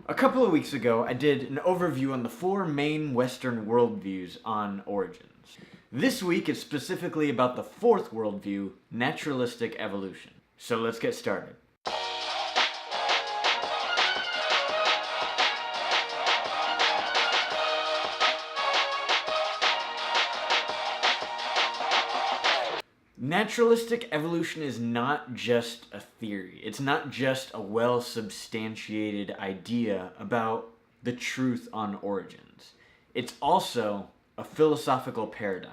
A couple of weeks ago, I did an overview on the 4 main Western worldviews on origins. This week is specifically about the 4th worldview, naturalistic evolution. So let's get started. Naturalistic evolution is not just a theory. It's not just a well-substantiated idea about the truth on origins. It's also a philosophical paradigm.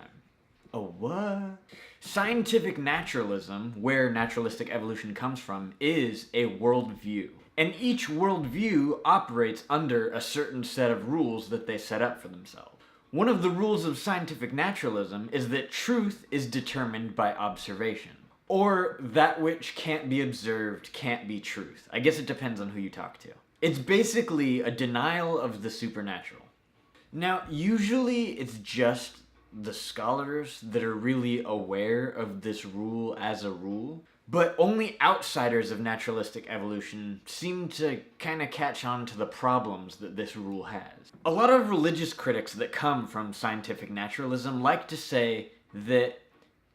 A what? Scientific naturalism, where naturalistic evolution comes from, is a worldview. And each worldview operates under a certain set of rules that they set up for themselves. One of the rules of scientific naturalism is that truth is determined by observation. Or that which can't be observed can't be truth. I guess it depends on who you talk to. It's basically a denial of the supernatural. Now, usually it's just the scholars that are really aware of this rule as a rule, but only outsiders of naturalistic evolution seem to kind of catch on to the problems that this rule has. A lot of religious critics that come from scientific naturalism like to say that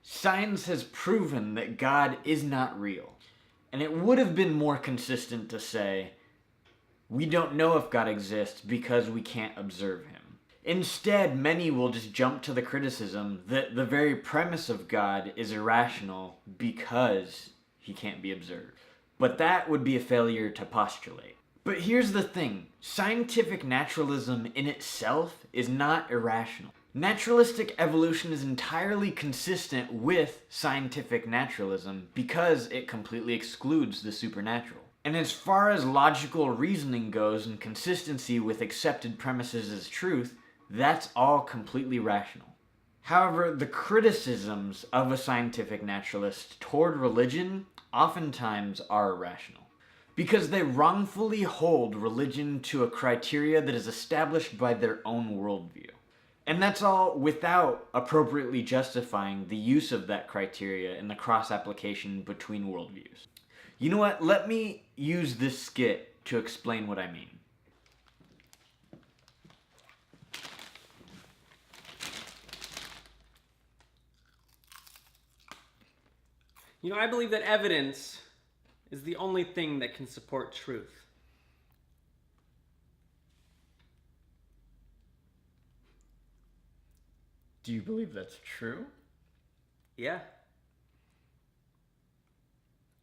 science has proven that God is not real. And it would have been more consistent to say, we don't know if God exists because we can't observe him. Instead, many will just jump to the criticism that the very premise of God is irrational because he can't be observed. But that would be a failure to postulate. But here's the thing, scientific naturalism in itself is not irrational. Naturalistic evolution is entirely consistent with scientific naturalism because it completely excludes the supernatural. And as far as logical reasoning goes and consistency with accepted premises as truth, that's all completely rational. However, the criticisms of a scientific naturalist toward religion oftentimes are irrational, because they wrongfully hold religion to a criteria that is established by their own worldview. And that's all without appropriately justifying the use of that criteria in the cross-application between worldviews. You know what? Let me use this skit to explain what I mean. You know, I believe that evidence is the only thing that can support truth. Do you believe that's true? Yeah.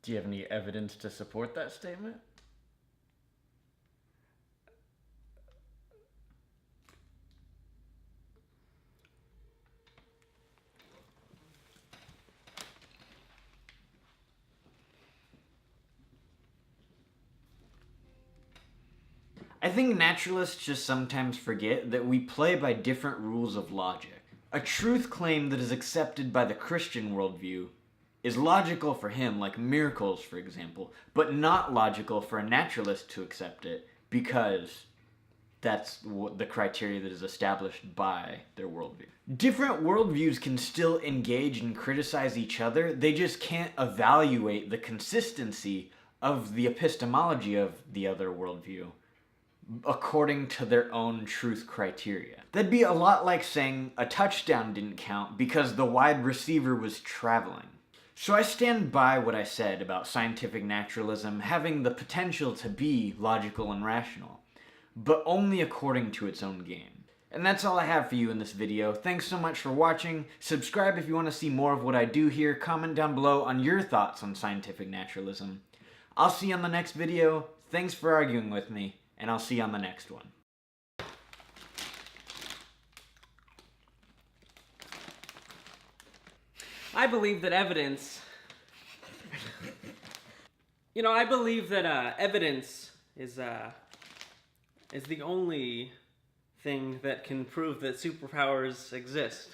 Do you have any evidence to support that statement? I think naturalists just sometimes forget that we play by different rules of logic. A truth claim that is accepted by the Christian worldview is logical for him, like miracles, for example, but not logical for a naturalist to accept it because that's the criteria that is established by their worldview. Different worldviews can still engage and criticize each other, they just can't evaluate the consistency of the epistemology of the other worldview according to their own truth criteria. That'd be a lot like saying a touchdown didn't count because the wide receiver was traveling. So I stand by what I said about scientific naturalism having the potential to be logical and rational, but only according to its own game. And that's all I have for you in this video. Thanks so much for watching. Subscribe if you want to see more of what I do here. Comment down below on your thoughts on scientific naturalism. I'll see you on the next video. Thanks for arguing with me. And I'll see you on the next one. I believe that evidence... I believe that evidence is the only thing that can prove that superpowers exist.